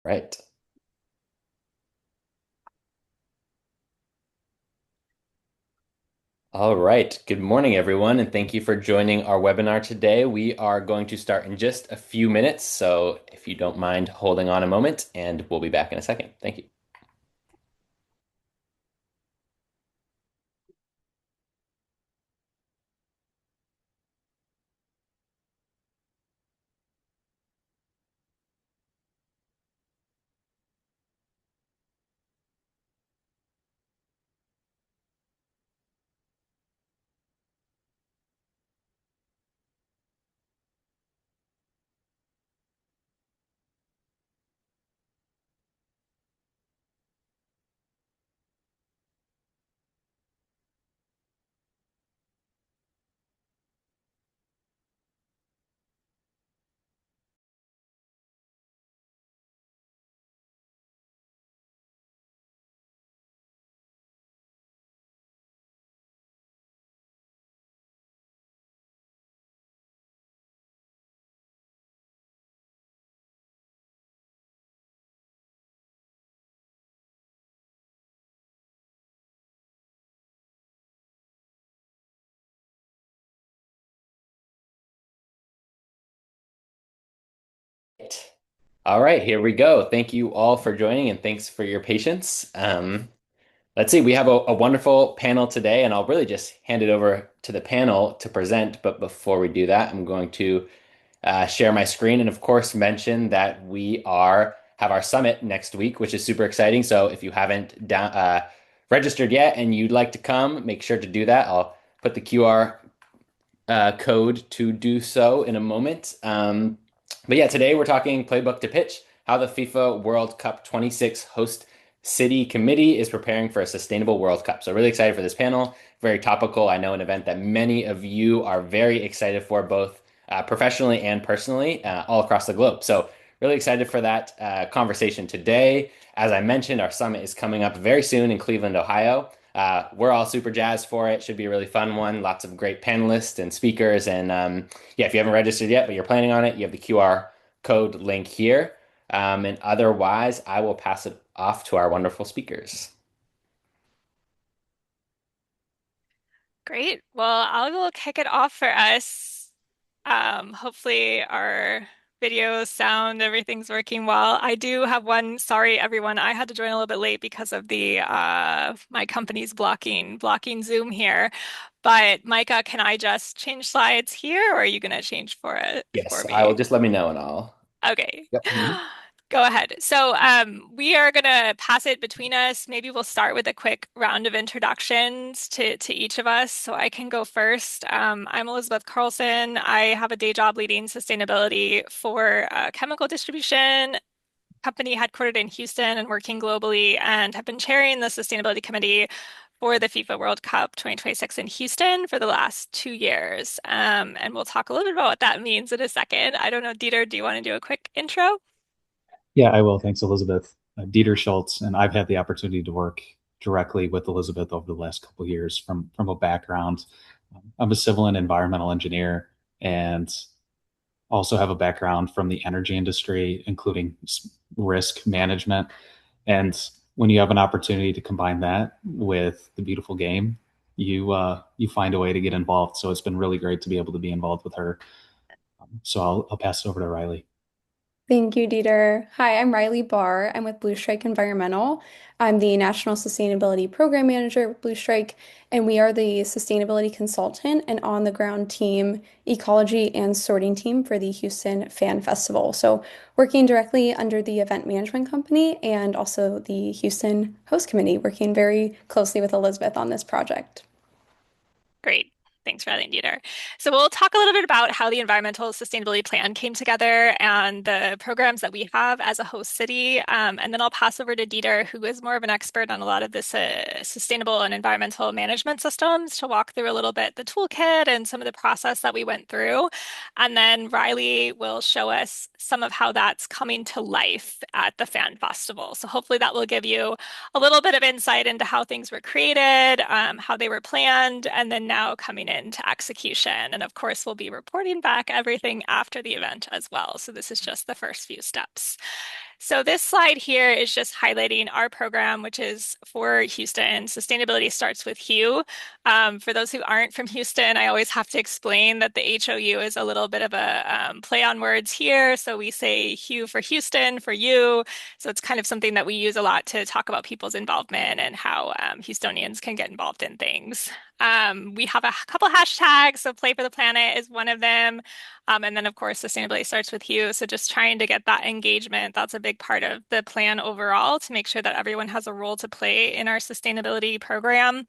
Right. All right. Good morning, everyone, and thank you for joining our webinar today. We are going to start in just a few minutes, so if you don't mind holding on a moment, and we'll be back in a second. Thank you. All right, here we go. Thank you all for joining, and thanks for your patience. Let's see, we have a wonderful panel today, and I'll really just hand it over to the panel to present. But before we do that, I'm going to share my screen and, of course, mention that we are have our summit next week, which is super exciting. So if you haven't registered yet and you'd like to come, make sure to do that. I'll put the QR code to do so in a moment. But yeah, today we're talking playbook to pitch, how the FIFA World Cup 26 host city committee is preparing for a sustainable World Cup. So really excited for this panel. Very topical. I know an event that many of you are very excited for, both professionally and personally, all across the globe. So really excited for that conversation today. As I mentioned, our summit is coming up very soon in Cleveland, Ohio. We're all super jazzed for it. Should be a really fun one. Lots of great panelists and speakers. And yeah, if you haven't registered yet, but you're planning on it, you have the QR code link here. And otherwise, I will pass it off to our wonderful speakers. Great. Well, I will kick it off for us. Hopefully our video, sound, everything's working well. I do have one, sorry everyone, I had to join a little bit late because of the my company's blocking Zoom here. But Micah, can I just change slides here or are you gonna change for it Yes, for I will me? just let me know and I'll. Okay. Yep. Mhm. Go ahead. So, we are going to pass it between us. Maybe we'll start with a quick round of introductions to each of us. So I can go first. I'm Elizabeth Carlson. I have a day job leading sustainability for a chemical distribution company headquartered in Houston and working globally, and have been chairing the sustainability committee for the FIFA World Cup 2026 in Houston for the last 2 years. And we'll talk a little bit about what that means in a second. I don't know, Dieter, do you want to do a quick intro? Yeah, I will. Thanks, Elizabeth. Dieter Schultz, and I've had the opportunity to work directly with Elizabeth over the last couple of years from a background. I'm a civil and environmental engineer and also have a background from the energy industry, including risk management. And when you have an opportunity to combine that with the beautiful game, you find a way to get involved. So it's been really great to be able to be involved with her. So I'll pass it over to Riley. Thank you, Dieter. Hi, I'm Riley Barr. I'm with Blue Strike Environmental. I'm the National Sustainability Program Manager with Blue Strike, and we are the sustainability consultant and on-the-ground team, ecology and sorting team for the Houston Fan Festival. So, working directly under the event management company and also the Houston Host Committee, working very closely with Elizabeth on this project. Great. Thanks for that, Dieter. So we'll talk a little bit about how the environmental sustainability plan came together and the programs that we have as a host city. And then I'll pass over to Dieter, who is more of an expert on a lot of this sustainable and environmental management systems, to walk through a little bit the toolkit and some of the process that we went through. And then Riley will show us some of how that's coming to life at the Fan Festival. So hopefully that will give you a little bit of insight into how things were created, how they were planned, and then now coming into execution. And of course, we'll be reporting back everything after the event as well. So this is just the first few steps. So this slide here is just highlighting our program, which is for Houston. Sustainability starts with Hugh. For those who aren't from Houston, I always have to explain that the HOU is a little bit of a play on words here. So we say Hugh for Houston, for you. So it's kind of something that we use a lot to talk about people's involvement and how Houstonians can get involved in things. We have a couple hashtags, so Play for the Planet is one of them. And then, of course, sustainability starts with you. So just trying to get that engagement, that's a big part of the plan overall to make sure that everyone has a role to play in our sustainability program.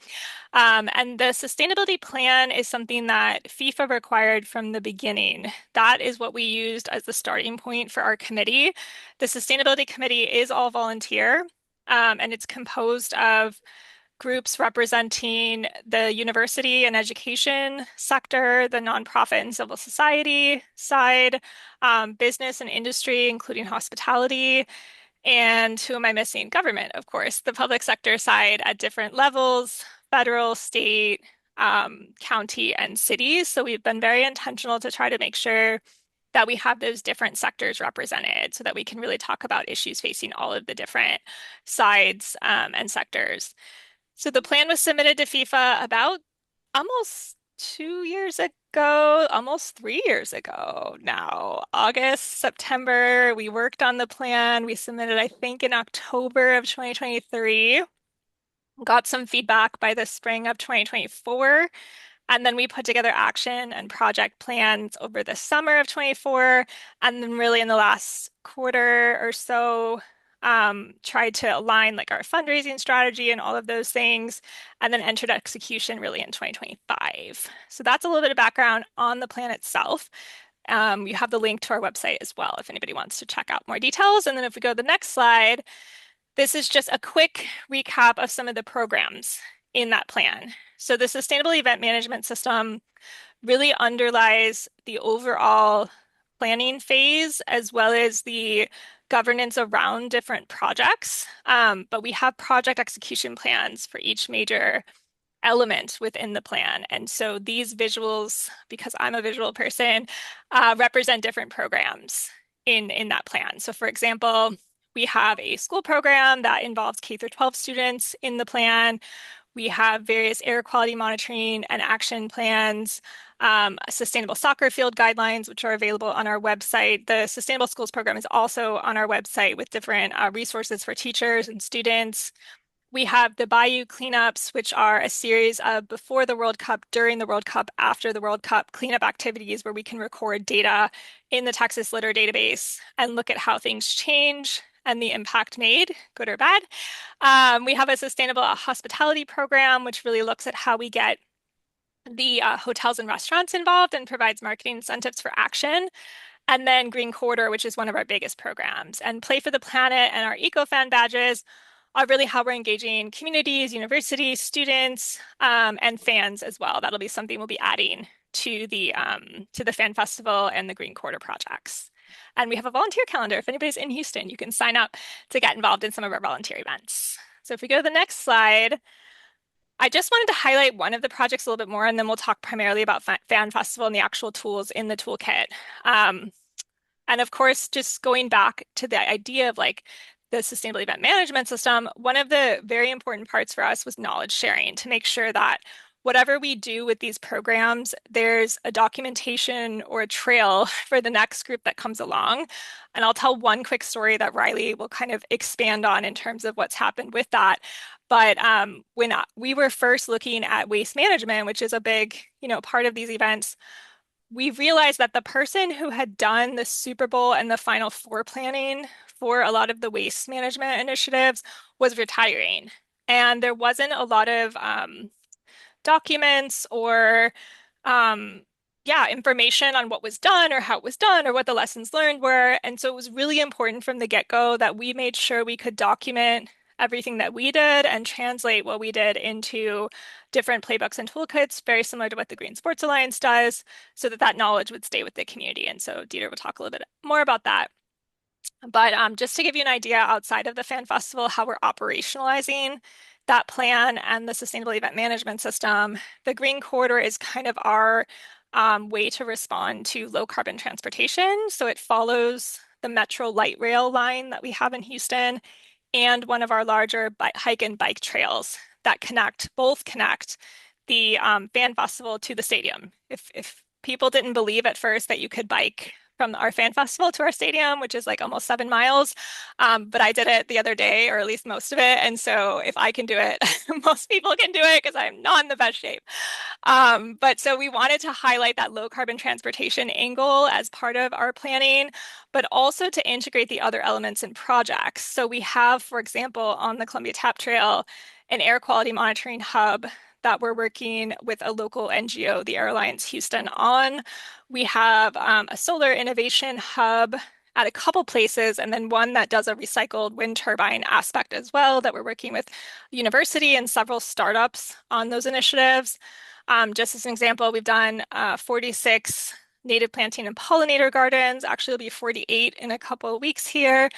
And the sustainability plan is something that FIFA required from the beginning. That is what we used as the starting point for our committee. The sustainability committee is all volunteer, and it's composed of groups representing the university and education sector, the nonprofit and civil society side, business and industry, including hospitality, and who am I missing? Government, of course, the public sector side at different levels, federal, state, county, and cities. So we've been very intentional to try to make sure that we have those different sectors represented so that we can really talk about issues facing all of the different sides and sectors. So the plan was submitted to FIFA about almost 2 years ago, almost 3 years ago now. August, September, we worked on the plan. We submitted, I think, in October of 2023. Got some feedback by the spring of 2024. And then we put together action and project plans over the summer of 24. And then really in the last quarter or so, tried to align like our fundraising strategy and all of those things, and then entered execution really in 2025. So that's a little bit of background on the plan itself. You have the link to our website as well if anybody wants to check out more details. And then if we go to the next slide, this is just a quick recap of some of the programs in that plan. So the Sustainable Event Management System really underlies the overall planning phase as well as the governance around different projects. But we have project execution plans for each major element within the plan. And so these visuals, because I'm a visual person, represent different programs in that plan. So for example, we have a school program that involves K through 12 students in the plan. We have various air quality monitoring and action plans, sustainable soccer field guidelines, which are available on our website. The Sustainable Schools program is also on our website with different resources for teachers and students. We have the Bayou cleanups, which are a series of before the World Cup, during the World Cup, after the World Cup cleanup activities where we can record data in the Texas Litter database and look at how things change and the impact made, good or bad. We have a sustainable hospitality program, which really looks at how we get the hotels and restaurants involved and provides marketing incentives for action. And then Green Corridor, which is one of our biggest programs. And Play for the Planet and our EcoFan badges are really how we're engaging communities, universities, students, and fans as well. That'll be something we'll be adding to the fan festival and the Green Corridor projects. And we have a volunteer calendar. If anybody's in Houston, you can sign up to get involved in some of our volunteer events. So if we go to the next slide, I just wanted to highlight one of the projects a little bit more, and then we'll talk primarily about Fan Festival and the actual tools in the toolkit. And of course, just going back to the idea of like the sustainable event management system, one of the very important parts for us was knowledge sharing to make sure that whatever we do with these programs, there's a documentation or a trail for the next group that comes along. And I'll tell one quick story that Riley will kind of expand on in terms of what's happened with that. But when we were first looking at waste management, which is a big, part of these events, we realized that the person who had done the Super Bowl and the Final Four planning for a lot of the waste management initiatives was retiring. And there wasn't a lot of documents or information on what was done or how it was done or what the lessons learned were. And so it was really important from the get-go that we made sure we could document everything that we did and translate what we did into different playbooks and toolkits, very similar to what the Green Sports Alliance does, so that that knowledge would stay with the community. And so Dieter will talk a little bit more about that. But just to give you an idea outside of the Fan Festival, how we're operationalizing that plan and the sustainable event management system, the Green Corridor is kind of our way to respond to low carbon transportation. So it follows the Metro light rail line that we have in Houston, and one of our larger hike and bike trails that both connect the fan festival to the stadium. If people didn't believe at first that you could bike from our fan festival to our stadium, which is like almost 7 miles, but I did it the other day, or at least most of it. And so if I can do it, most people can do it because I'm not in the best shape. But so we wanted to highlight that low carbon transportation angle as part of our planning, but also to integrate the other elements in projects. So we have, for example, on the Columbia Tap Trail, an air quality monitoring hub that we're working with a local NGO, the Air Alliance Houston, on. We have a solar innovation hub at a couple places, and then one that does a recycled wind turbine aspect as well that we're working with university and several startups on those initiatives. Just as an example, we've done 46 native planting and pollinator gardens. Actually, it'll be 48 in a couple of weeks here.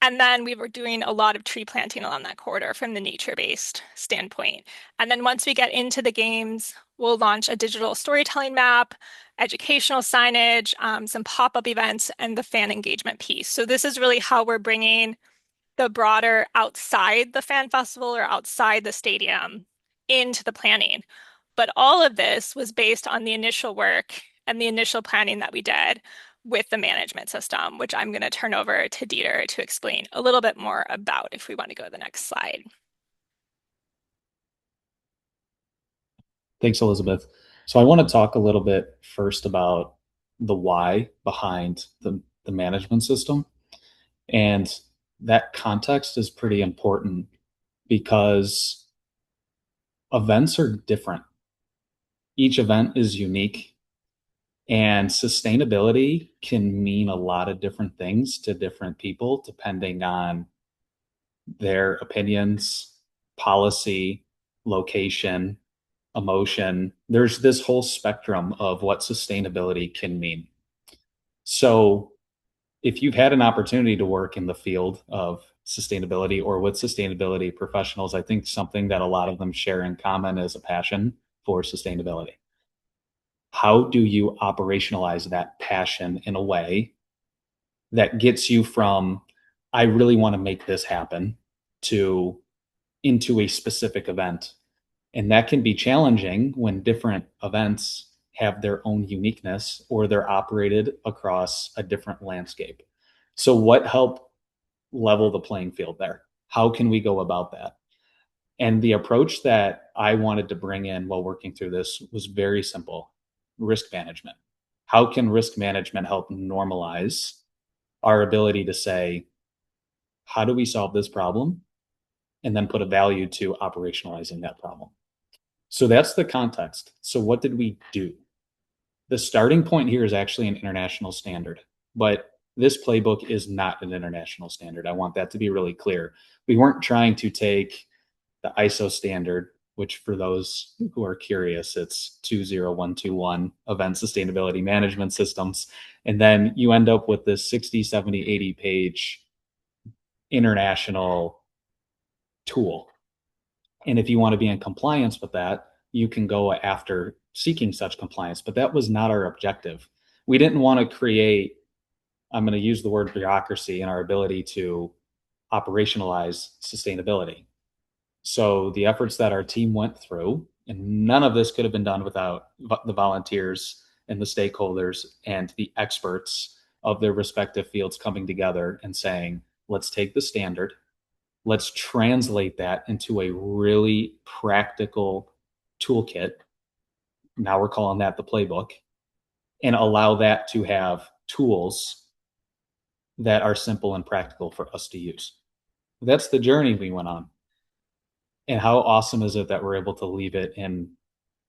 And then we were doing a lot of tree planting along that corridor from the nature-based standpoint. And then once we get into the games, we'll launch a digital storytelling map, educational signage, some pop-up events, and the fan engagement piece. So this is really how we're bringing the broader outside the fan festival or outside the stadium into the planning. But all of this was based on the initial work and the initial planning that we did with the management system, which I'm going to turn over to Dieter to explain a little bit more about if we want to go to the next slide. Thanks, Elizabeth. So I want to talk a little bit first about the why behind the management system. And that context is pretty important because events are different. Each event is unique, and sustainability can mean a lot of different things to different people depending on their opinions, policy, location, emotion. There's this whole spectrum of what sustainability can mean. So, if you've had an opportunity to work in the field of sustainability or with sustainability professionals, I think something that a lot of them share in common is a passion for sustainability. How do you operationalize that passion in a way that gets you from, I really want to make this happen, to into a specific event? And that can be challenging when different events have their own uniqueness or they're operated across a different landscape. So, what helped level the playing field there? How can we go about that? And the approach that I wanted to bring in while working through this was very simple: risk management. How can risk management help normalize our ability to say, how do we solve this problem? And then put a value to operationalizing that problem. So that's the context. So what did we do? The starting point here is actually an international standard, but this playbook is not an international standard. I want that to be really clear. We weren't trying to take the ISO standard, which for those who are curious, it's 20121 Event Sustainability Management Systems. And then you end up with this 60, 70, 80 page international tool. And if you want to be in compliance with that, you can go after seeking such compliance. But that was not our objective. We didn't want to create, I'm going to use the word bureaucracy in our ability to operationalize sustainability. So the efforts that our team went through, and none of this could have been done without the volunteers and the stakeholders and the experts of their respective fields coming together and saying, let's take the standard, let's translate that into a really practical toolkit. Now we're calling that the playbook, and allow that to have tools that are simple and practical for us to use. That's the journey we went on. And how awesome is it that we're able to leave it in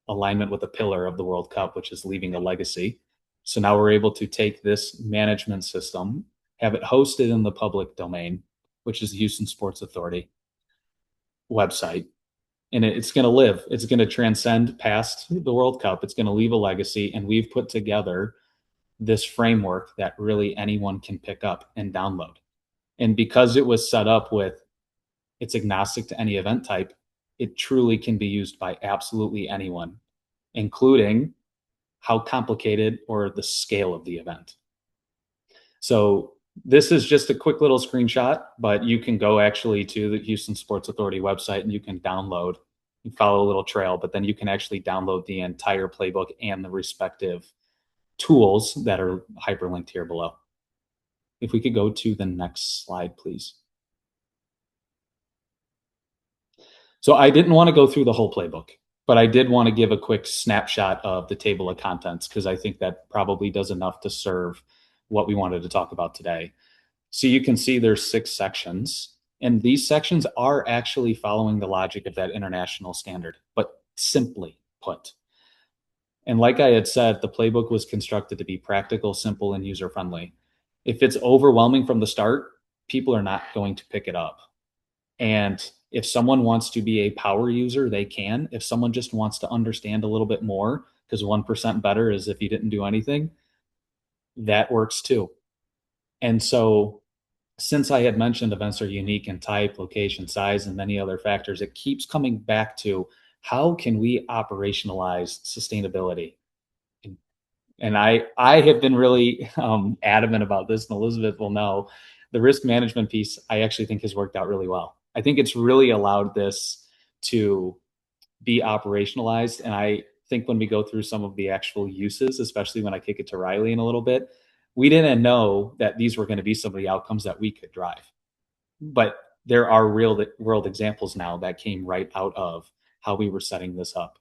alignment with the pillar of the World Cup, which is leaving a legacy. So now we're able to take this management system, have it hosted in the public domain, which is the Houston Sports Authority website. And it's going to live. It's going to transcend past the World Cup. It's going to leave a legacy. And we've put together this framework that really anyone can pick up and download. And because it was set up with, it's agnostic to any event type, it truly can be used by absolutely anyone, including how complicated or the scale of the event. So This is just a quick little screenshot, but you can go actually to the Houston Sports Authority website and you can download and follow a little trail, but then you can actually download the entire playbook and the respective tools that are hyperlinked here below. If we could go to the next slide, please. So I didn't want to go through the whole playbook, but I did want to give a quick snapshot of the table of contents because I think that probably does enough to serve what we wanted to talk about today. So you can see there's 6 sections, and these sections are actually following the logic of that international standard, but simply put. And like I had said, the playbook was constructed to be practical, simple, and user friendly. If it's overwhelming from the start, people are not going to pick it up. And if someone wants to be a power user, they can. If someone just wants to understand a little bit more, because 1% better is if you didn't do anything, that works too. And so, since I had mentioned events are unique in type, location, size, and many other factors, it keeps coming back to how can we operationalize sustainability? And I have been really adamant about this, and Elizabeth will know the risk management piece. I actually think has worked out really well. I think it's really allowed this to be operationalized, and I think when we go through some of the actual uses, especially when I kick it to Riley in a little bit, we didn't know that these were going to be some of the outcomes that we could drive, but there are real world examples now that came right out of how we were setting this up.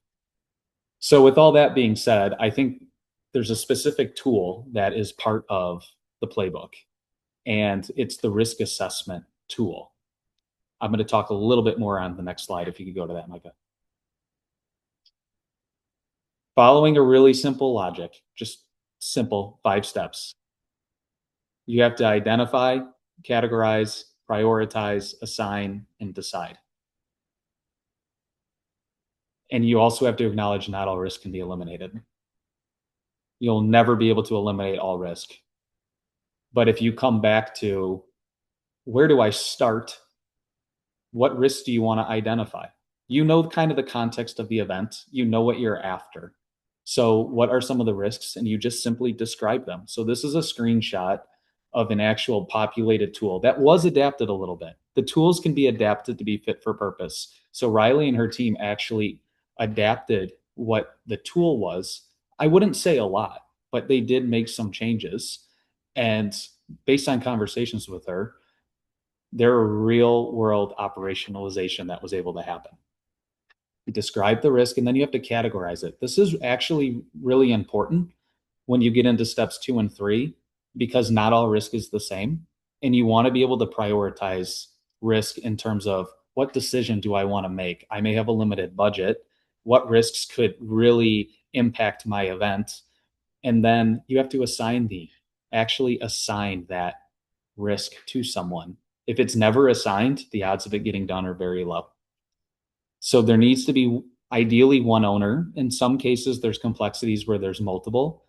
So, with all that being said, I think there's a specific tool that is part of the playbook, and it's the risk assessment tool. I'm going to talk a little bit more on the next slide. If you could go to that, Micah. Following a really simple logic, just simple 5 steps. You have to identify, categorize, prioritize, assign, and decide. And you also have to acknowledge not all risk can be eliminated. You'll never be able to eliminate all risk. But if you come back to where do I start? What risks do you want to identify? You know kind of the context of the event, you know what you're after. So, what are some of the risks? And you just simply describe them. So, this is a screenshot of an actual populated tool that was adapted a little bit. The tools can be adapted to be fit for purpose. So, Riley and her team actually adapted what the tool was. I wouldn't say a lot, but they did make some changes. And based on conversations with her, there are real world operationalization that was able to happen. You describe the risk and then you have to categorize it. This is actually really important when you get into steps 2 and 3 because not all risk is the same. And you want to be able to prioritize risk in terms of what decision do I want to make? I may have a limited budget. What risks could really impact my event? And then you have to actually assign that risk to someone. If it's never assigned, the odds of it getting done are very low. So there needs to be ideally one owner. In some cases, there's complexities where there's multiple.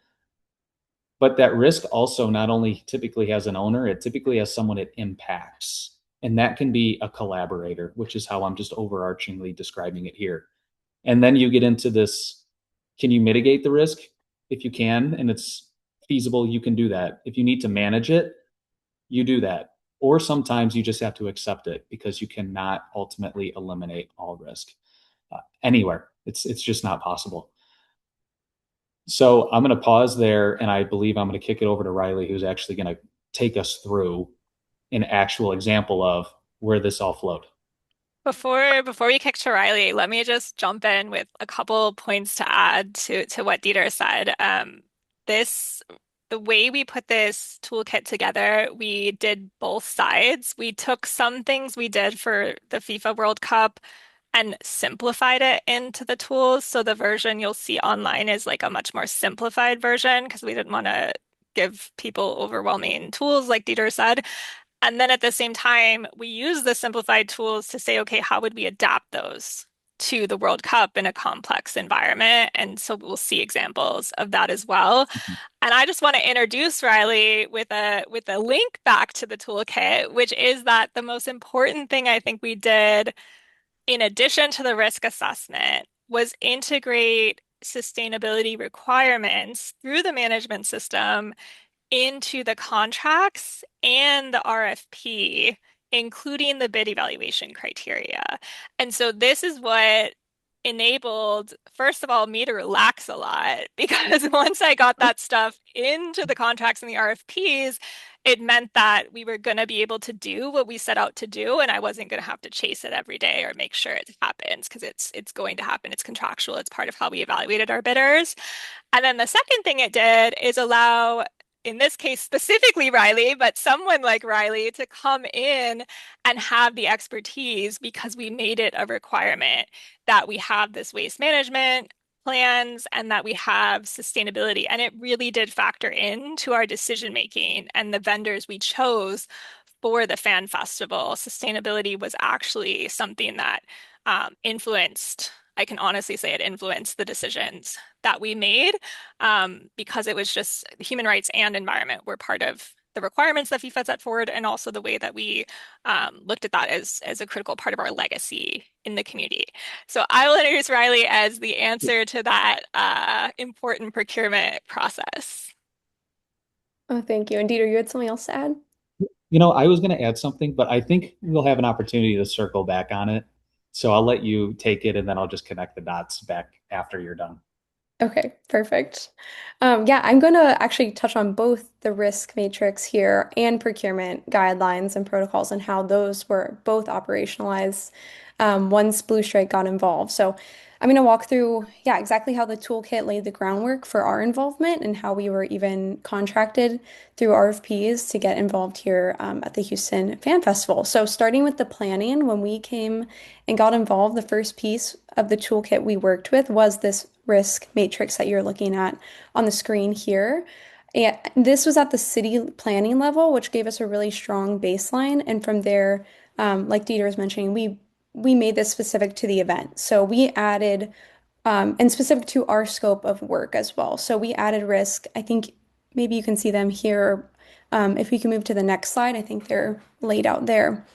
But that risk also not only typically has an owner, it typically has someone it impacts. And that can be a collaborator, which is how I'm just overarchingly describing it here. And then you get into this, can you mitigate the risk? If you can, and it's feasible, you can do that. If you need to manage it, you do that. Or sometimes you just have to accept it because you cannot ultimately eliminate all risk anywhere. It's just not possible. So I'm going to pause there, and I believe I'm going to kick it over to Riley, who's actually going to take us through an actual example of where this all flowed. Before we kick to Riley, let me just jump in with a couple points to add to what Dieter said. This the way we put this toolkit together, we did both sides. We took some things we did for the FIFA World Cup and simplified it into the tools. So the version you'll see online is like a much more simplified version because we didn't want to give people overwhelming tools, like Dieter said. And then at the same time, we use the simplified tools to say, okay, how would we adapt those to the World Cup in a complex environment? And so we'll see examples of that as well. And I just want to introduce Riley with a link back to the toolkit, which is that the most important thing I think we did, in addition to the risk assessment, was integrate sustainability requirements through the management system into the contracts and the RFP, including the bid evaluation criteria. And so this is what enabled, first of all, me to relax a lot because once I got that stuff into the contracts and the RFPs, it meant that we were going to be able to do what we set out to do, and I wasn't going to have to chase it every day or make sure it happens because it's going to happen. It's contractual. It's part of how we evaluated our bidders. And then the second thing it did is allow, in this case specifically Riley, but someone like Riley to come in and have the expertise because we made it a requirement that we have this waste management plans and that we have sustainability. And it really did factor into our decision making and the vendors we chose for the fan festival. Sustainability was actually something that influenced, I can honestly say it influenced the decisions that we made because it was just human rights and environment were part of the requirements that FIFA set forward, and also the way that we looked at that as a critical part of our legacy in the community. So I will introduce Riley as the answer to that important procurement process. Oh, thank you. And Dieter, you had something else to add? I was going to add something, but I think we'll have an opportunity to circle back on it. So I'll let you take it and then I'll just connect the dots back after you're done. Okay, perfect. Yeah, I'm going to actually touch on both the risk matrix here and procurement guidelines and protocols and how those were both operationalized once Blue Strike got involved. So I'm going to walk through, yeah, exactly how the toolkit laid the groundwork for our involvement and how we were even contracted through RFPs to get involved here at the Houston Fan Festival. So starting with the planning, when we came and got involved, the first piece of the toolkit we worked with was this risk matrix that you're looking at on the screen here. And this was at the city planning level, which gave us a really strong baseline. And from there, like Dieter was mentioning, we made this specific to the event. So we added, and specific to our scope of work as well. So we added risk. I think maybe you can see them here. If we can move to the next slide, I think they're laid out there,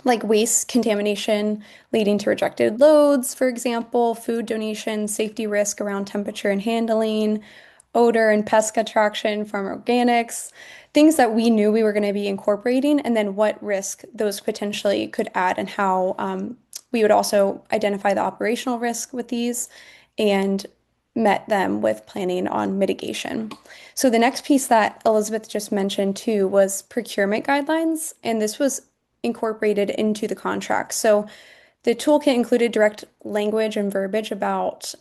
like waste contamination leading to rejected loads, for example, food donation, safety risk around temperature and handling, odor and pest attraction from organics, things that we knew we were going to be incorporating, and then what risk those potentially could add, and how we would also identify the operational risk with these and met them with planning on mitigation. So the next piece that Elizabeth just mentioned too was procurement guidelines, and this was incorporated into the contract. So the toolkit included direct language and verbiage about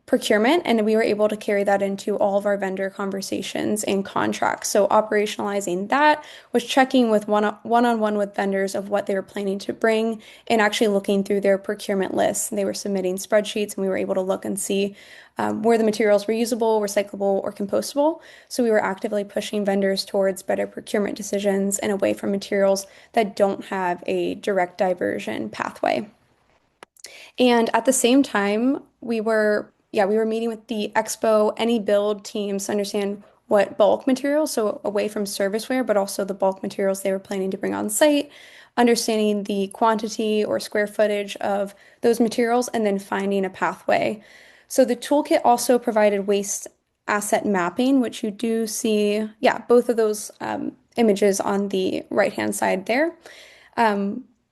procurement, and we were able to carry that into all of our vendor conversations and contracts. So operationalizing that was checking with one-on-one with vendors of what they were planning to bring and actually looking through their procurement lists. They were submitting spreadsheets, and we were able to look and see where the materials were usable, recyclable, or compostable. So we were actively pushing vendors towards better procurement decisions and away from materials that don't have a direct diversion pathway. And at the same time, we were meeting with the Expo, any build teams to understand what bulk materials, so away from serviceware, but also the bulk materials they were planning to bring on site, understanding the quantity or square footage of those materials, and then finding a pathway. So the toolkit also provided waste asset mapping, which you do see, yeah, both of those images on the right-hand side there,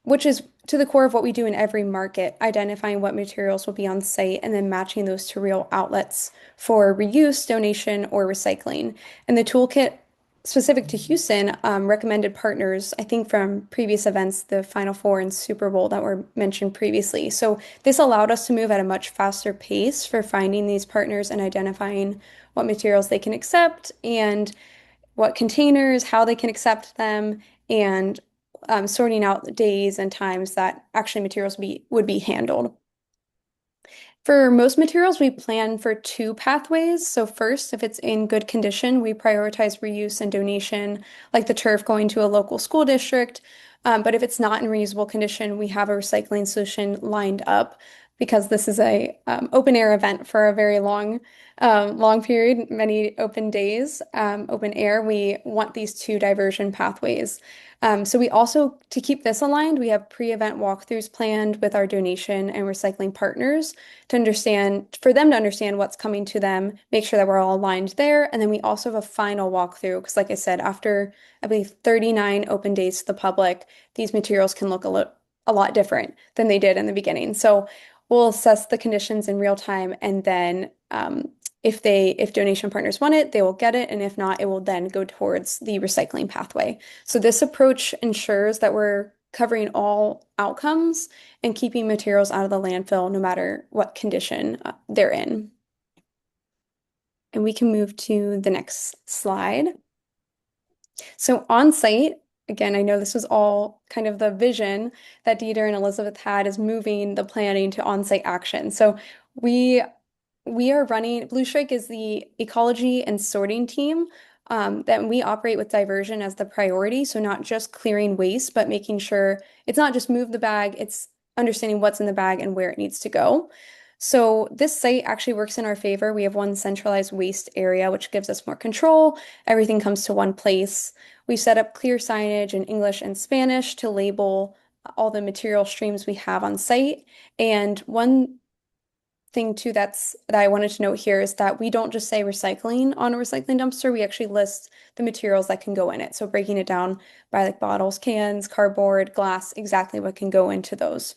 which is to the core of what we do in every market, identifying what materials will be on site and then matching those to real outlets for reuse, donation, or recycling. And the toolkit specific to Houston recommended partners, I think from previous events, the Final Four and Super Bowl that were mentioned previously. So this allowed us to move at a much faster pace for finding these partners and identifying what materials they can accept and what containers, how they can accept them, and sorting out the days and times that actually materials would be handled. For most materials, we plan for two pathways. So first, if it's in good condition, we prioritize reuse and donation, like the turf going to a local school district. But if it's not in reusable condition, we have a recycling solution lined up because this is a open air event for a very long period, many open days, open air. We want these two diversion pathways. So we also, to keep this aligned, we have pre-event walkthroughs planned with our donation and recycling partners to understand, for them to understand what's coming to them, make sure that we're all aligned there. And then we also have a final walkthrough because, like I said, after I believe 39 open days to the public, these materials can look a lot different than they did in the beginning. So we'll assess the conditions in real time, and then if donation partners want it, they will get it, and if not, it will then go towards the recycling pathway. So this approach ensures that we're covering all outcomes and keeping materials out of the landfill no matter what condition they're in. And we can move to the next slide. So on site, again, I know this was all kind of the vision that Dieter and Elizabeth had, is moving the planning to on-site action. So we we are running, Blue Strike is the ecology and sorting team that we operate with diversion as the priority. So not just clearing waste, but making sure it's not just move the bag, it's understanding what's in the bag and where it needs to go. So this site actually works in our favor. We have one centralized waste area, which gives us more control. Everything comes to one place. We set up clear signage in English and Spanish to label all the material streams we have on site. And one thing too that I wanted to note here is that we don't just say recycling on a recycling dumpster. We actually list the materials that can go in it. So breaking it down by like bottles, cans, cardboard, glass, exactly what can go into those.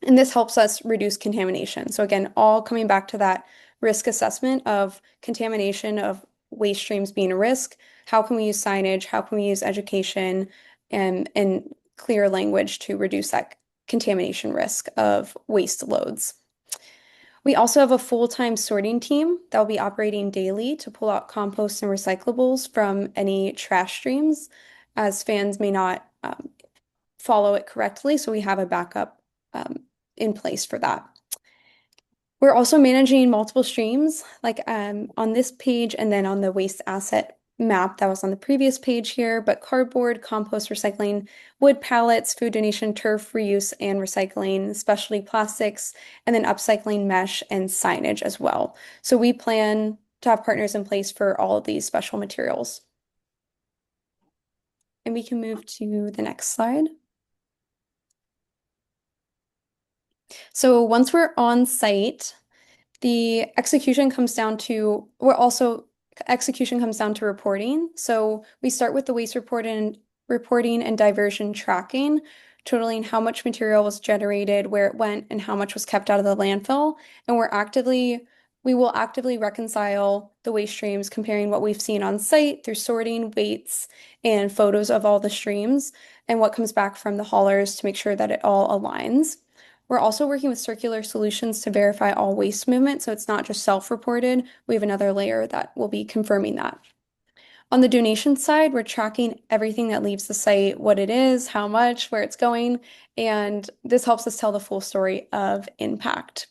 And this helps us reduce contamination. So again, all coming back to that risk assessment of contamination of waste streams being a risk. How can we use signage? How can we use education and clear language to reduce that contamination risk of waste loads? We also have a full-time sorting team that will be operating daily to pull out compost and recyclables from any trash streams, as fans may not follow it correctly. So we have a backup in place for that. We're also managing multiple streams, like on this page and then on the waste asset map that was on the previous page here, but cardboard, compost recycling, wood pallets, food donation, turf reuse and recycling, specialty plastics, and then upcycling mesh and signage as well. So we plan to have partners in place for all of these special materials. And we can move to the next slide. So once we're on site, the execution comes down to, execution comes down to reporting. So we start with the waste reporting and diversion tracking, totaling how much material was generated, where it went, and how much was kept out of the landfill. And we will actively reconcile the waste streams, comparing what we've seen on site through sorting, weights, and photos of all the streams, and what comes back from the haulers to make sure that it all aligns. We're also working with circular solutions to verify all waste movement, so it's not just self-reported. We have another layer that will be confirming that. On the donation side, we're tracking everything that leaves the site, what it is, how much, where it's going, and this helps us tell the full story of impact.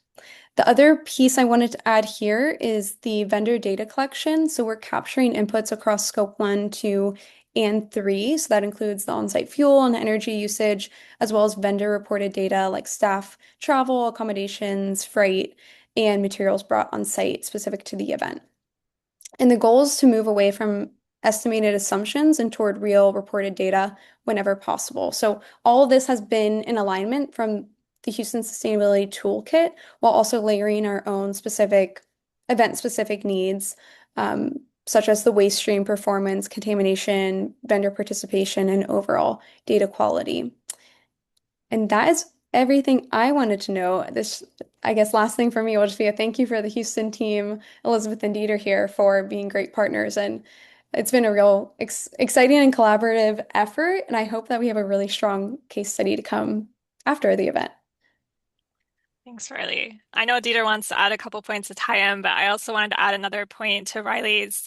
The other piece I wanted to add here is the vendor data collection. So we're capturing inputs across scope 1, 2, and 3. So that includes the on-site fuel and energy usage, as well as vendor reported data like staff, travel, accommodations, freight, and materials brought on site specific to the event. And the goal is to move away from estimated assumptions and toward real reported data whenever possible. So all of this has been in alignment from the Houston Sustainability Toolkit, while also layering our own event-specific needs, such as the waste stream performance, contamination, vendor participation, and overall data quality. And that is everything I wanted to know. This, I guess, last thing for me will just be a thank you for the Houston team, Elizabeth and Dieter here, for being great partners. And it's been a real exciting and collaborative effort. And I hope that we have a really strong case study to come after the event. Thanks, Riley. I know Dieter wants to add a couple points to tie in, but I also wanted to add another point to Riley's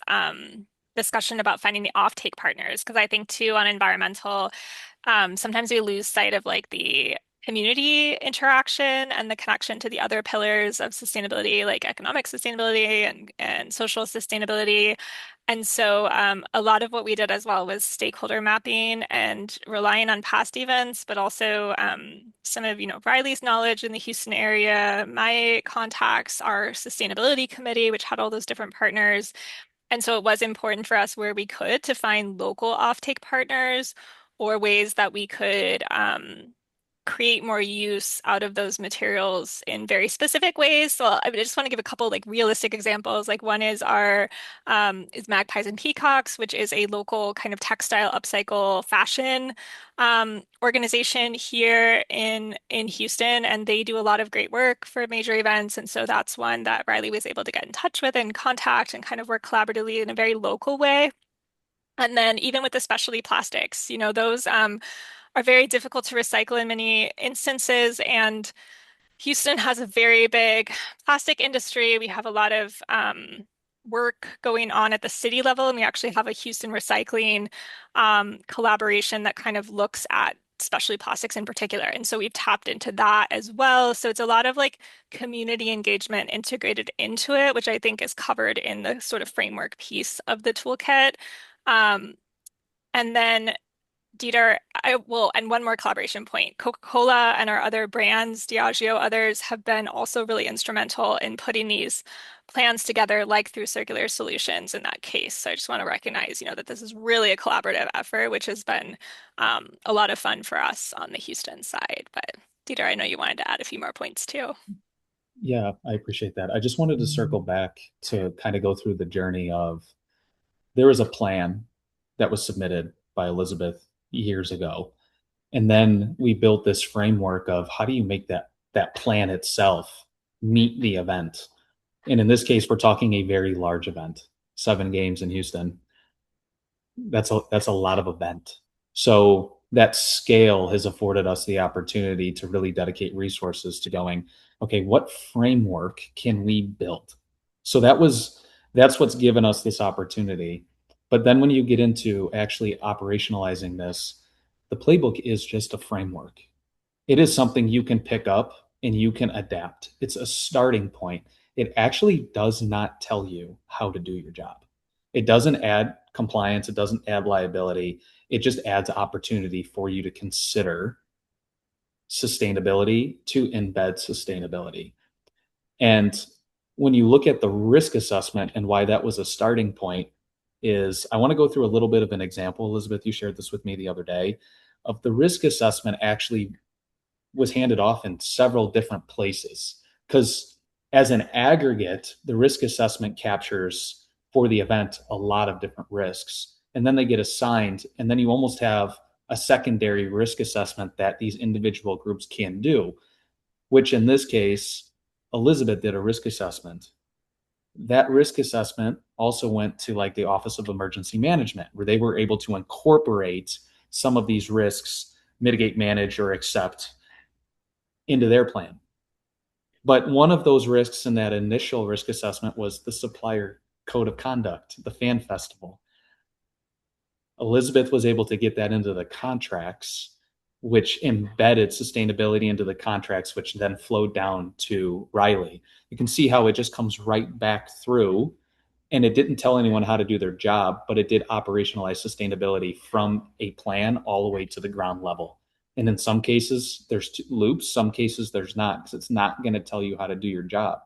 discussion about finding the offtake partners, because I think too on environmental, sometimes we lose sight of like the community interaction and the connection to the other pillars of sustainability, like economic sustainability and social sustainability. And so a lot of what we did as well was stakeholder mapping and relying on past events, but also some of, Riley's knowledge in the Houston area, my contacts, our sustainability committee, which had all those different partners. And so it was important for us where we could to find local offtake partners or ways that we could create more use out of those materials in very specific ways. So I just want to give a couple like realistic examples. Like one is our is Magpies and Peacocks, which is a local kind of textile upcycle fashion organization here in Houston, and they do a lot of great work for major events. And so that's one that Riley was able to get in touch with and contact and kind of work collaboratively in a very local way. And then even with the specialty plastics, those are very difficult to recycle in many instances. And Houston has a very big plastic industry. We have a lot of work going on at the city level, and we actually have a Houston recycling collaboration that kind of looks at specialty plastics in particular. And so we've tapped into that as well. So it's a lot of like community engagement integrated into it, which I think is covered in the sort of framework piece of the toolkit. Um, and then Dieter, and one more collaboration point. Coca-Cola and our other brands, Diageo, others have been also really instrumental in putting these plans together, like through circular solutions in that case. So I just want to recognize, that this is really a collaborative effort, which has been a lot of fun for us on the Houston side. But Dieter, I know you wanted to add a few more points too. Yeah, I appreciate that. I just wanted to circle back to kind of go through the journey of there was a plan that was submitted by Elizabeth years ago. And then we built this framework of how do you make that plan itself meet the event. And in this case, we're talking a very large event, 7 games in Houston. That's a lot of event. So that scale has afforded us the opportunity to really dedicate resources to going, okay, what framework can we build? So that's what's given us this opportunity. But then when you get into actually operationalizing this, the playbook is just a framework. It is something you can pick up and you can adapt. It's a starting point. It actually does not tell you how to do your job. It doesn't add compliance, it doesn't add liability. It just adds opportunity for you to consider sustainability, to embed sustainability. And when you look at the risk assessment and why that was a starting point, is I want to go through a little bit of an example. Elizabeth, you shared this with me the other day of the risk assessment actually was handed off in several different places because as an aggregate, the risk assessment captures for the event a lot of different risks. And then they get assigned, and then you almost have a secondary risk assessment that these individual groups can do, which in this case, Elizabeth did a risk assessment. That risk assessment also went to like the Office of Emergency Management, where they were able to incorporate some of these risks, mitigate, manage, or accept into their plan. But one of those risks in that initial risk assessment was the supplier code of conduct, the fan festival. Elizabeth was able to get that into the contracts, which embedded sustainability into the contracts, which then flowed down to Riley. You can see how it just comes right back through, and it didn't tell anyone how to do their job, but it did operationalize sustainability from a plan all the way to the ground level. And in some cases, there's loops, some cases there's not, because it's not going to tell you how to do your job.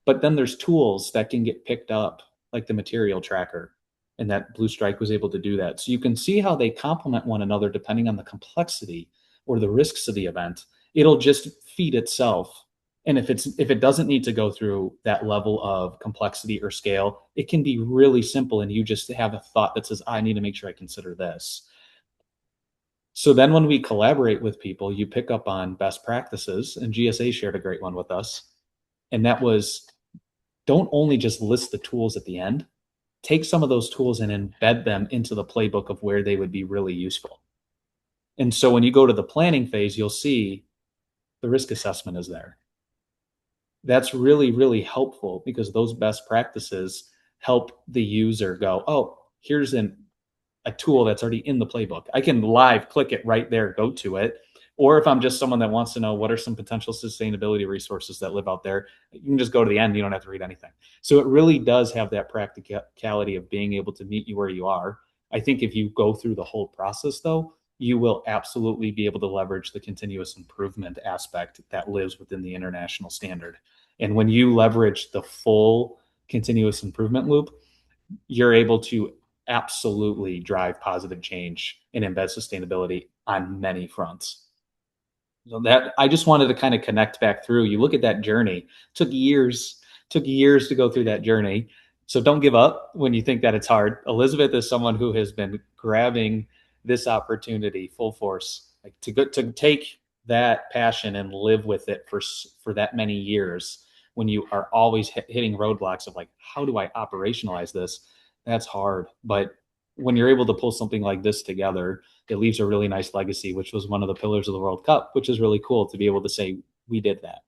But then there's tools that can get picked up, like the material tracker, and that Blue Strike was able to do that. So you can see how they complement one another depending on the complexity or the risks of the event. It'll just feed itself. And if it doesn't need to go through that level of complexity or scale, it can be really simple, and you just have a thought that says, I need to make sure I consider this. So then when we collaborate with people, you pick up on best practices, and GSA shared a great one with us. And that was, don't only just list the tools at the end, take some of those tools and embed them into the playbook of where they would be really useful. And so when you go to the planning phase, you'll see the risk assessment is there. That's really, really helpful because those best practices help the user go, oh, here's a tool that's already in the playbook. I can live click it right there, go to it. Or if I'm just someone that wants to know what are some potential sustainability resources that live out there, you can just go to the end. You don't have to read anything. So it really does have that practicality of being able to meet you where you are. I think if you go through the whole process, though, you will absolutely be able to leverage the continuous improvement aspect that lives within the international standard. And when you leverage the full continuous improvement loop, you're able to absolutely drive positive change and embed sustainability on many fronts. So that I just wanted to kind of connect back through. You look at that journey, it took years to go through that journey. So don't give up when you think that it's hard. Elizabeth is someone who has been grabbing this opportunity full force, like to take that passion and live with it for that many years. When you are always hitting roadblocks of like, how do I operationalize this? That's hard, but when you're able to pull something like this together, it leaves a really nice legacy, which was one of the pillars of the World Cup, which is really cool to be able to say we did that.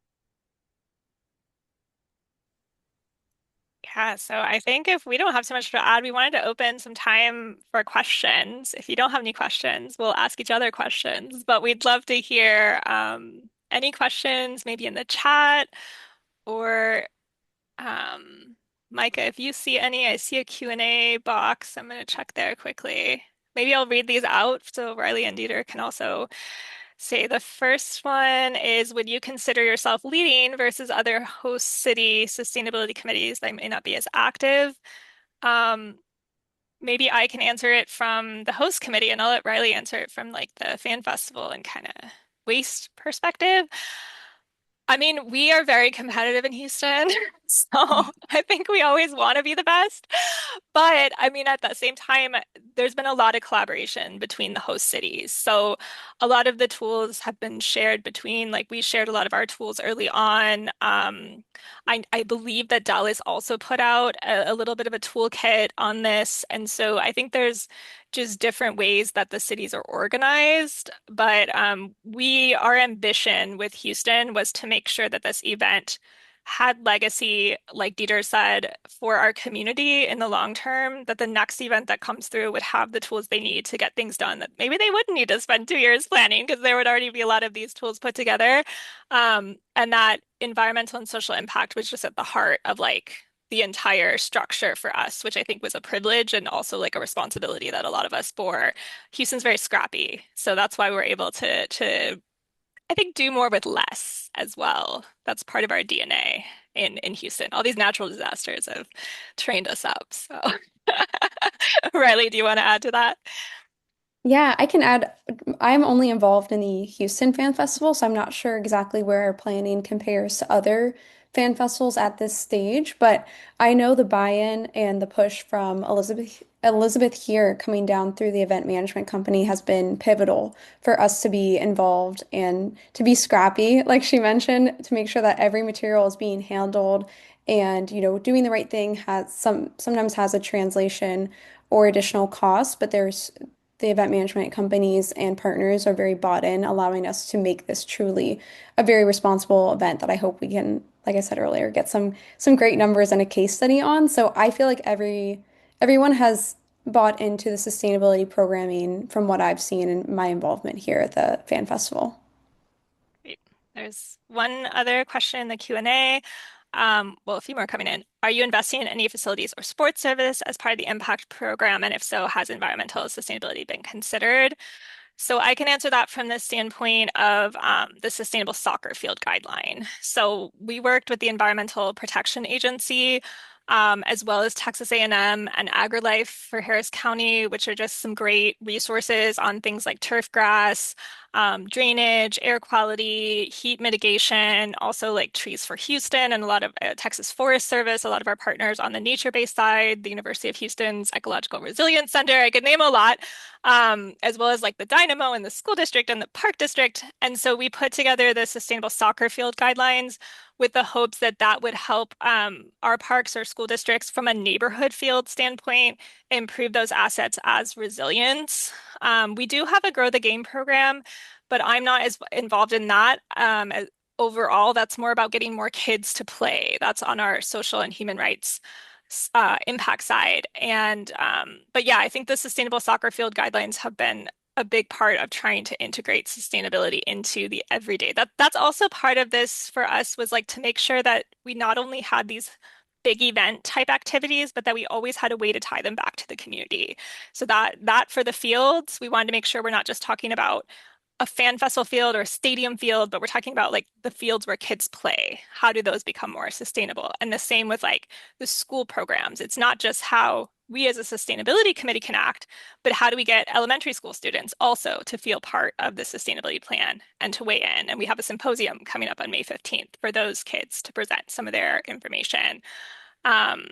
Yeah, so I think if we don't have too much to add, we wanted to open some time for questions. If you don't have any questions, we'll ask each other questions, but we'd love to hear any questions, maybe in the chat or um, Micah, if you see any, I see a Q&A box. I'm going to check there quickly. Maybe I'll read these out so Riley and Dieter can also say. The first one is, would you consider yourself leading versus other host city sustainability committees that may not be as active? Um, Maybe I can answer it from the host committee and I'll let Riley answer it from like the fan festival and kind of waste perspective. I mean, we are very competitive in Houston, so I think we always want to be the best. But I mean, at the same time, there's been a lot of collaboration between the host cities. So a lot of the tools have been shared between, like, we shared a lot of our tools early on. I believe that Dallas also put out a little bit of a toolkit on this. And so I think there's just different ways that the cities are organized. But our ambition with Houston was to make sure that this event had legacy, like Dieter said, for our community in the long term, that the next event that comes through would have the tools they need to get things done that maybe they wouldn't need to spend 2 years planning because there would already be a lot of these tools put together. And that environmental and social impact was just at the heart of like the entire structure for us, which I think was a privilege and also like a responsibility that a lot of us bore. Houston's very scrappy, so that's why we're able to I think do more with less as well. That's part of our DNA in Houston. All these natural disasters have trained us up. So, Riley, do you want to add to that? Yeah, I can add. I'm only involved in the Houston Fan Festival, so I'm not sure exactly where our planning compares to other fan festivals at this stage. But I know the buy-in and the push from Elizabeth here coming down through the event management company has been pivotal for us to be involved and to be scrappy, like she mentioned, to make sure that every material is being handled and, doing the right thing sometimes has a translation or additional cost, but there's the event management companies and partners are very bought in, allowing us to make this truly a very responsible event that I hope we can, like I said earlier, get some great numbers and a case study on. So I feel like everyone has bought into the sustainability programming from what I've seen in my involvement here at the fan festival. Great. There's one other question in the Q&A. Well, a few more coming in. Are you investing in any facilities or sports service as part of the impact program? And if so, has environmental sustainability been considered? So I can answer that from the standpoint of the Sustainable Soccer Field Guideline. So we worked with the Environmental Protection Agency, as well as Texas A&M and AgriLife for Harris County, which are just some great resources on things like turf grass, drainage, air quality, heat mitigation, also like Trees for Houston and a lot of Texas Forest Service, a lot of our partners on the nature-based side, the University of Houston's Ecological Resilience Center, I could name a lot, as well as like the Dynamo and the school district and the park district. And so we put together the Sustainable Soccer Field Guidelines with the hopes that that would help our parks or school districts from a neighborhood field standpoint improve those assets as resilience. We do have a Grow the Game program, but I'm not as involved in that. Overall, that's more about getting more kids to play. That's on our social and human rights impact side. But yeah, I think the Sustainable Soccer Field Guidelines have been a big part of trying to integrate sustainability into the everyday. That's also part of this for us was like to make sure that we not only had these big event type activities, but that we always had a way to tie them back to the community. So that for the fields, we wanted to make sure we're not just talking about a fan festival field or a stadium field, but we're talking about like the fields where kids play. How do those become more sustainable? And the same with like the school programs. It's not just how we as a sustainability committee can act, but how do we get elementary school students also to feel part of the sustainability plan and to weigh in? And we have a symposium coming up on May 15th for those kids to present some of their information. Um,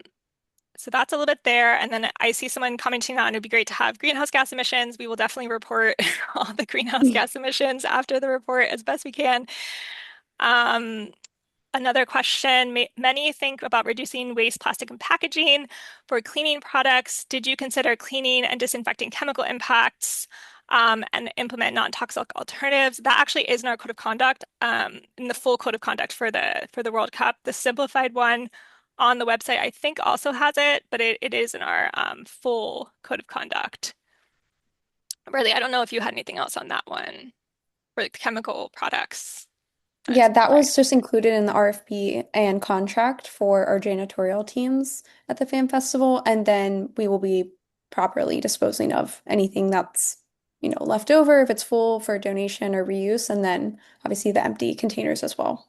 so that's a little bit there. And then I see someone commenting on it would be great to have greenhouse gas emissions. We will definitely report all the greenhouse gas emissions after the report as best we can. Um, Another question, many think about reducing waste, plastic, and packaging for cleaning products. Did you consider cleaning and disinfecting chemical impacts and implement non-toxic alternatives? That actually is in our code of conduct, in the full code of conduct for the World Cup. The simplified one on the website, I think, also has it, but it is in our full code of conduct. Really, I don't know if you had anything else on that one for the chemical products. Yeah, that was just included in the RFP and contract for our janitorial teams at the fan festival, and then we will be properly disposing of anything that's, left over if it's full for donation or reuse, and then obviously the empty containers as well.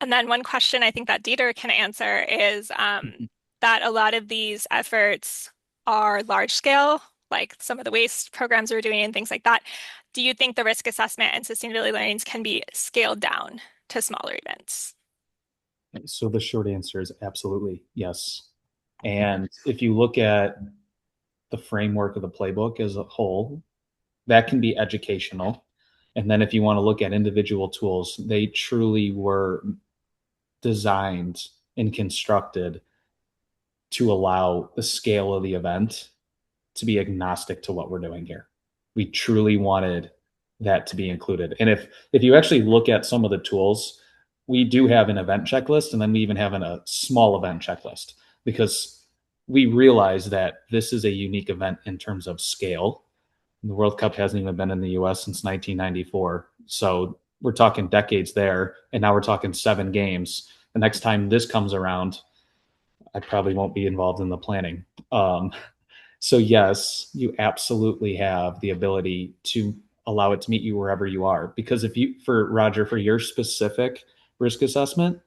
And then one question I think that Dieter can answer is that a lot of these efforts are large scale, like some of the waste programs we're doing and things like that. Do you think the risk assessment and sustainability learnings can be scaled down to smaller events? So the short answer is absolutely yes. And if you look at the framework of the playbook as a whole, that can be educational. And then if you want to look at individual tools, they truly were designed and constructed to allow the scale of the event to be agnostic to what we're doing here. We truly wanted that to be included. And if you actually look at some of the tools, we do have an event checklist, and then we even have a small event checklist because we realize that this is a unique event in terms of scale. The World Cup hasn't even been in the US since 1994. So we're talking decades there. And now we're talking 7 games. The next time this comes around, I probably won't be involved in the planning. So yes, you absolutely have the ability to allow it to meet you wherever you are. Because if you, for Roger, for your specific risk assessment,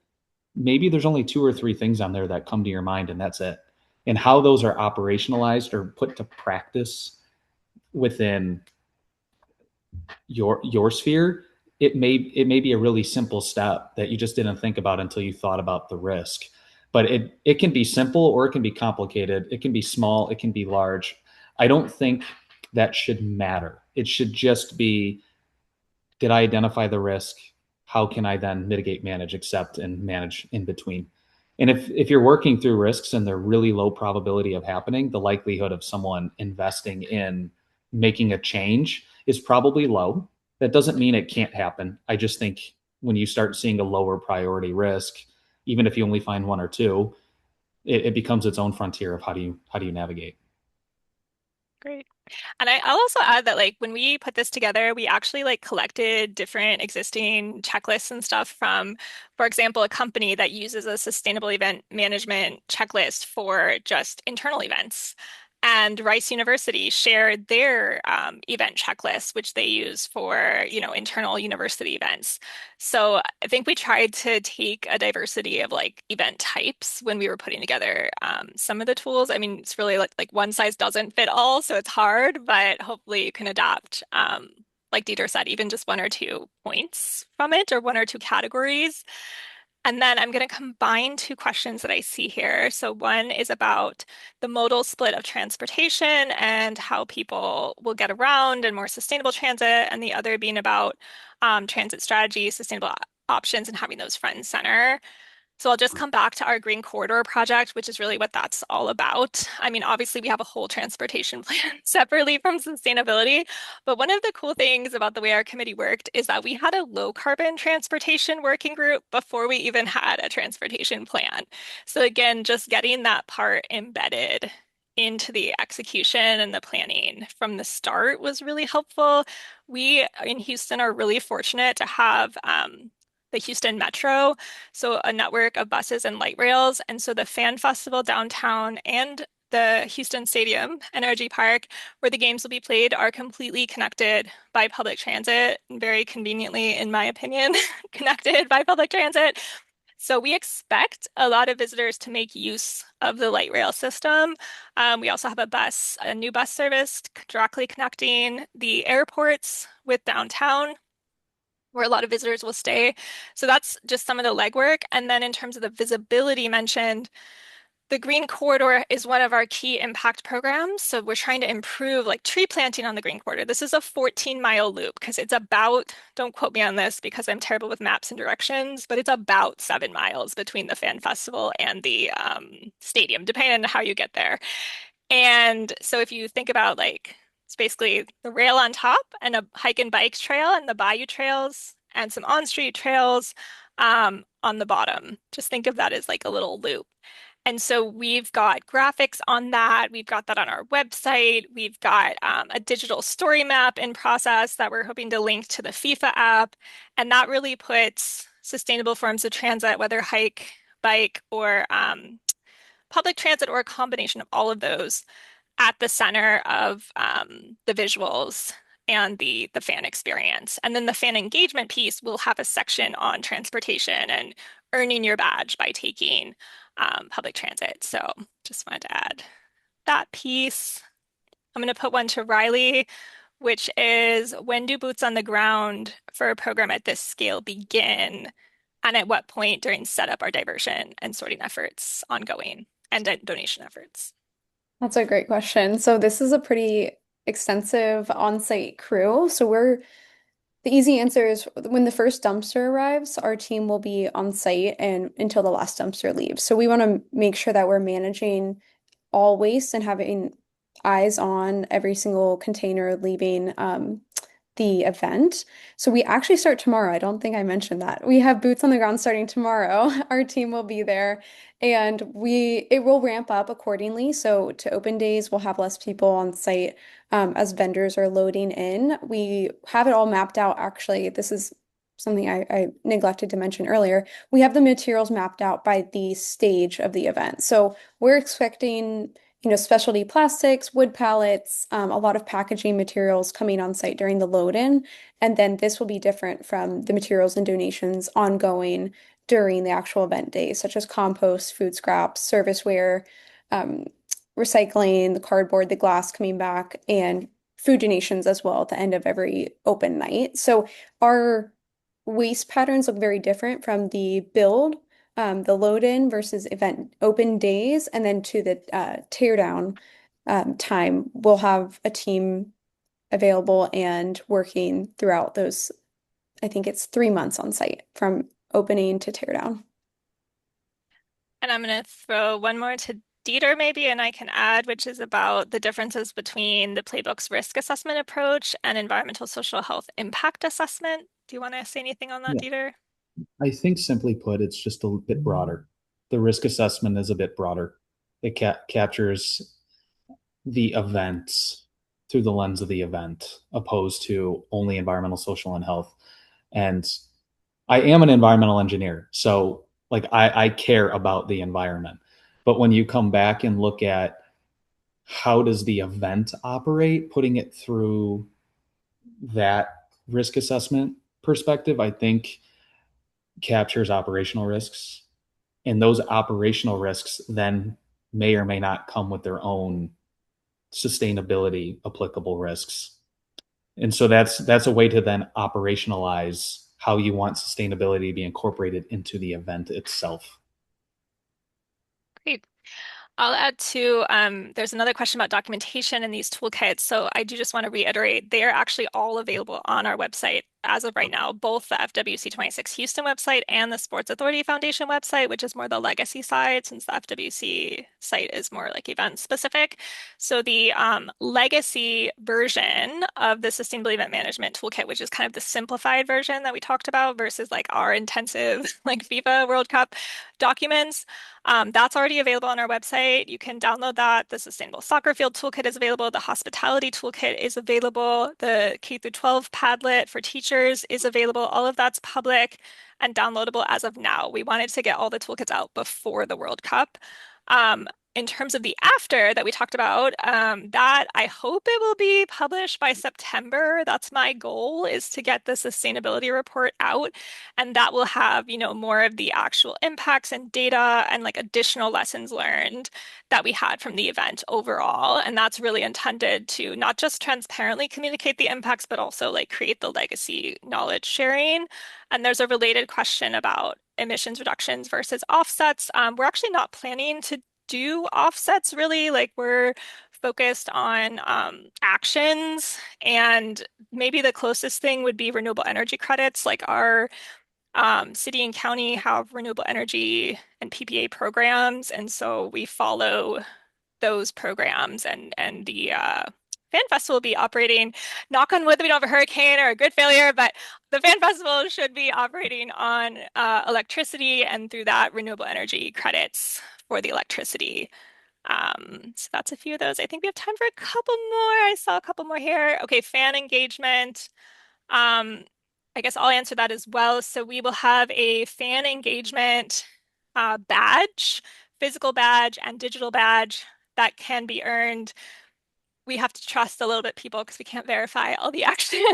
maybe there's only 2 or 3 things on there that come to your mind and that's it. And how those are operationalized or put to practice within your sphere, it may be a really simple step that you just didn't think about until you thought about the risk. But it can be simple or it can be complicated. It can be small, it can be large. I don't think that should matter. It should just be, did I identify the risk? How can I then mitigate, manage, accept, and manage in between? And if you're working through risks and they're really low probability of happening, the likelihood of someone investing in making a change is probably low. That doesn't mean it can't happen. I just think when you start seeing a lower priority risk, even if you only find 1 or 2, it becomes its own frontier of how do you navigate. Great. And I'll also add that like when we put this together, we actually like collected different existing checklists and stuff from, for example, a company that uses a sustainable event management checklist for just internal events. And Rice University shared their event checklist, which they use for, internal university events. So I think we tried to take a diversity of like event types when we were putting together some of the tools. I mean, it's really like one size doesn't fit all, so it's hard, but hopefully you can adapt. Like Dieter said, even just 1 or 2 points from it or 1 or 2 categories. And then I'm going to combine 2 questions that I see here. So one is about the modal split of transportation and how people will get around and more sustainable transit, and the other being about transit strategy, sustainable options, and having those front and center. So I'll just come back to our Green Corridor project, which is really what that's all about. I mean, obviously, we have a whole transportation plan separately from sustainability. But one of the cool things about the way our committee worked is that we had a low carbon transportation working group before we even had a transportation plan. So again, just getting that part embedded into the execution and the planning from the start was really helpful. We in Houston are really fortunate to have the Houston Metro, so a network of buses and light rails. And so the Fan Festival downtown and the Houston Stadium, NRG Park, where the games will be played, are completely connected by public transit, very conveniently, in my opinion, connected by public transit. So we expect a lot of visitors to make use of the light rail system. We also have a new bus service directly connecting the airports with downtown, where a lot of visitors will stay. So that's just some of the legwork. And then in terms of the visibility mentioned, the Green Corridor is one of our key impact programs. So we're trying to improve like tree planting on the Green Corridor. This is a 14-mile loop because it's about, don't quote me on this because I'm terrible with maps and directions, but it's about 7 miles between the Fan Festival and the stadium, depending on how you get there. And so if you think about like, it's basically the rail on top and a hike and bike trail and the bayou trails and some on-street trails on the bottom. Just think of that as like a little loop. And so we've got graphics on that. We've got that on our website. We've got a digital story map in process that we're hoping to link to the FIFA app. And that really puts sustainable forms of transit, whether hike, bike, or public transit, or a combination of all of those, at the center of the visuals and the fan experience. And then the fan engagement piece will have a section on transportation and earning your badge by taking public transit. So just wanted to add that piece. I'm going to put one to Riley, which is, when do boots on the ground for a program at this scale begin? And at what point during setup are diversion and sorting efforts ongoing, and donation efforts? That's a great question. So this is a pretty extensive on-site crew. The easy answer is when the first dumpster arrives, our team will be on site and until the last dumpster leaves. So we want to make sure that we're managing all waste and having eyes on every single container leaving the event. So we actually start tomorrow. I don't think I mentioned that. We have boots on the ground starting tomorrow. Our team will be there and it will ramp up accordingly. So to open days, we'll have less people on site as vendors are loading in. We have it all mapped out. Actually, this is something I neglected to mention earlier. We have the materials mapped out by the stage of the event. So we're expecting, specialty plastics, wood pallets, a lot of packaging materials coming on site during the load-in. And then this will be different from the materials and donations ongoing during the actual event days, such as compost, food scraps, serviceware, um, recycling, the cardboard, the glass coming back, and food donations as well at the end of every open night. So our waste patterns look very different from the build, the load in versus event open days, and then to the tear down time. We'll have a team available and working throughout those, I think it's 3 months on site from opening to tear down. And I'm going to throw one more to Dieter maybe, and I can add, which is about the differences between the playbook's risk assessment approach and environmental social health impact assessment. Do you want to say anything on that, Yeah, Dieter? I think simply put, it's just a bit broader. The risk assessment is a bit broader. It captures the events through the lens of the event, opposed to only environmental, social, and health. And I am an environmental engineer, so like I care about the environment. But when you come back and look at how does the event operate, putting it through that risk assessment perspective, I think captures operational risks. And those operational risks then may or may not come with their own sustainability applicable risks. And so that's a way to then operationalize how you want sustainability to be incorporated into the event itself. Great. I'll add to, there's another question about documentation in these toolkits. So I do just want to reiterate, they are actually all available on our website as of right now, both the FWC 26 Houston website and the Sports Authority Foundation website, which is more the legacy side, since the FWC site is more like event specific. So the legacy version of the Sustainability Event Management Toolkit, which is kind of the simplified version that we talked about versus like our intensive like FIFA World Cup documents, that's already available on our website. You can download that. The Sustainable Soccer Field Toolkit is available. The Hospitality Toolkit is available. The K through 12 Padlet for teachers is available. All of that's public and downloadable as of now. We wanted to get all the toolkits out before the World Cup. In terms of the after that we talked about, that I hope it will be published by September. That's my goal, is to get the sustainability report out, and that will have, more of the actual impacts and data and like additional lessons learned that we had from the event overall. And that's really intended to not just transparently communicate the impacts, but also like create the legacy knowledge sharing. And there's a related question about emissions reductions versus offsets. We're actually not planning to do offsets really. Like we're focused on actions, and maybe the closest thing would be renewable energy credits. Like our city and county have renewable energy and PPA programs, and so we follow those programs. And the Fan Festival will be operating, knock on wood that we don't have a hurricane or a grid failure, but the Fan Festival should be operating on electricity and through that renewable energy credits for the electricity. So that's a few of those. I think we have time for a couple more. I saw a couple more here. Okay, fan engagement. Um, I guess I'll answer that as well. So we will have a fan engagement badge, physical badge and digital badge that can be earned. We have to trust a little bit people because we can't verify all the actions,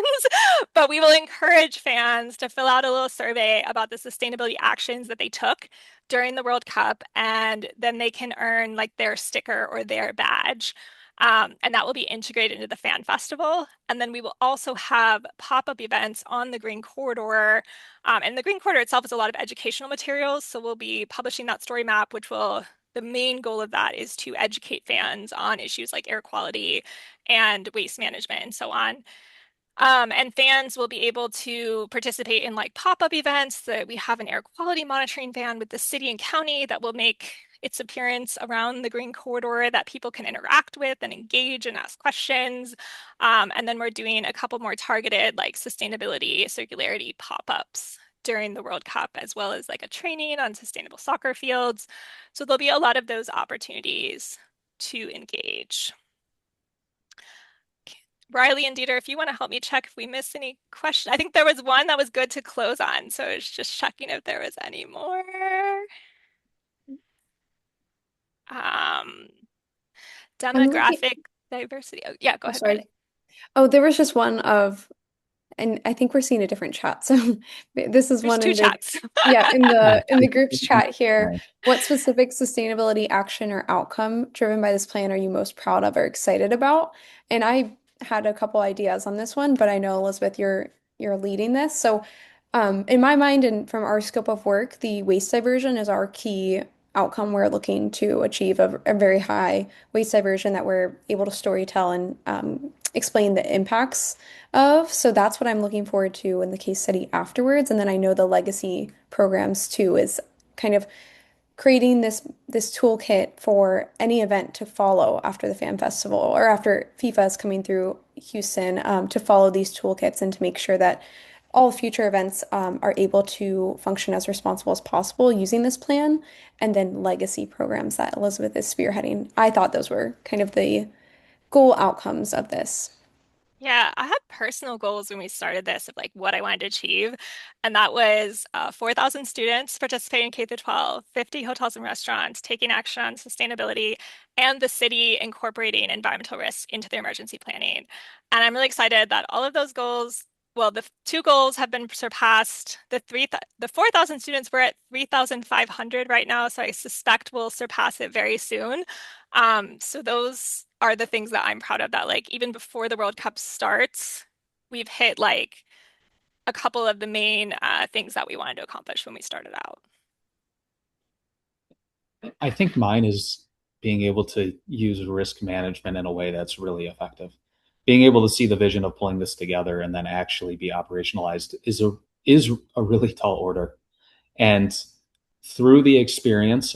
but we will encourage fans to fill out a little survey about the sustainability actions that they took during the World Cup, and then they can earn like their sticker or their badge. And that will be integrated into the fan festival. And then we will also have pop-up events on the Green Corridor. And the Green Corridor itself is a lot of educational materials. So we'll be publishing that story map, which will, the main goal of that is to educate fans on issues like air quality and waste management and so on. And fans will be able to participate in like pop-up events. That we have an air quality monitoring van with the city and county that will make its appearance around the Green Corridor that people can interact with and engage and ask questions. And then we're doing a couple more targeted like sustainability, circularity pop-ups during the World Cup, as well as like a training on sustainable soccer fields. So there'll be a lot of those opportunities to engage. Riley and Dieter, if you want to help me check if we missed any questions. I think there was one that was good to close on, so it's just checking if there was any more. Um, I'm looking, demographic diversity. Oh, yeah, go oh, ahead, Riley. sorry. Oh, there was just one of, and I think we're seeing a different chat. So this is There's one two in the, chats. yeah, in Yeah. the group's chat here. Right. What specific sustainability action or outcome driven by this plan are you most proud of or excited about? And I had a couple ideas on this one, but I know Elizabeth, you're leading this. So in my mind and from our scope of work, the waste diversion is our key outcome. We're looking to achieve a very high waste diversion that we're able to storytell and explain the impacts of. So that's what I'm looking forward to in the case study afterwards. And then I know the legacy programs too is kind of creating this toolkit for any event to follow after the fan festival or after FIFA is coming through Houston, to follow these toolkits and to make sure that all future events are able to function as responsible as possible using this plan, and then legacy programs that Elizabeth is spearheading. I thought those were kind of the goal outcomes of this. Yeah, I had personal goals when we started this of like what I wanted to achieve. And that was 4,000 students participating in K through 12, 50 hotels and restaurants taking action on sustainability, and the city incorporating environmental risk into their emergency planning. And I'm really excited that all of those goals, well, the two goals have been surpassed. The 4,000 students, we're at 3,500 right now, so I suspect we'll surpass it very soon. So those are the things that I'm proud of, that like even before the World Cup starts, we've hit like a couple of the main things that we wanted to accomplish when we started out. I think mine is being able to use risk management in a way that's really effective. being able to see the vision of pulling this together and then actually be operationalized is a really tall order. And through the experience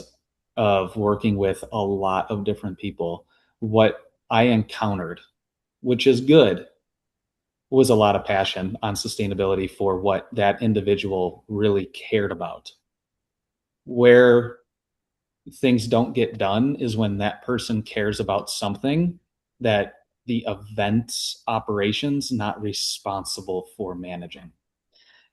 of working with a lot of different people, what I encountered, which is good, was a lot of passion on sustainability for what that individual really cared about. Where things don't get done is when that person cares about something that the event's operations not responsible for managing.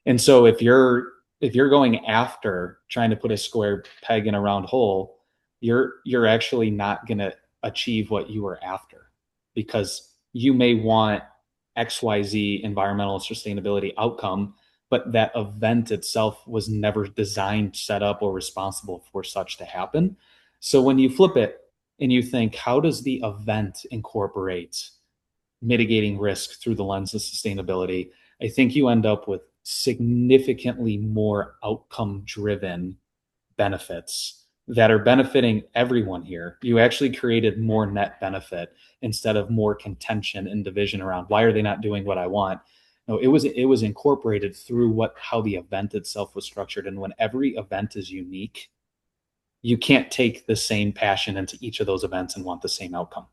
And so if you're going after trying to put a square peg in a round hole, you're actually not going to achieve what you were after, because you may want XYZ environmental sustainability outcome, but that event itself was never designed, set up, or responsible for such to happen. So when you flip it and you think, how does the event incorporate mitigating risk through the lens of sustainability, I think you end up with significantly more outcome driven benefits that are benefiting everyone here. You actually created more net benefit instead of more contention and division around why are they not doing what I want. No, it was incorporated through how the event itself was structured. And when every event is unique, you can't take the same passion into each of those events and want the same outcome.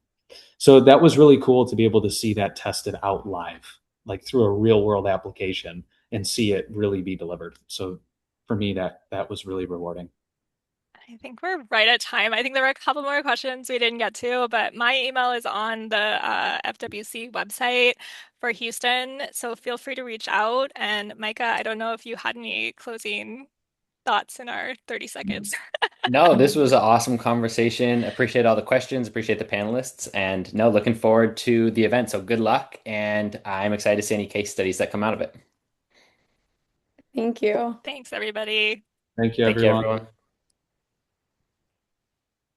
So that was really cool to be able to see that tested out live, like through a real world application, and see it really be delivered. So for me, that was really rewarding. I think we're right at time. I think there were a couple more questions we didn't get to, but my email is on the FWC website for Houston, so feel free to reach out. And Micah, I don't know if you had any closing thoughts in our 30 seconds. No, this was an awesome conversation. Appreciate all the questions, appreciate the panelists, and no, looking forward to the event. So good luck, and I'm excited to see any case studies that come out of it. Thank you. Thanks, everybody. Thank you, Thank you, everyone. everyone.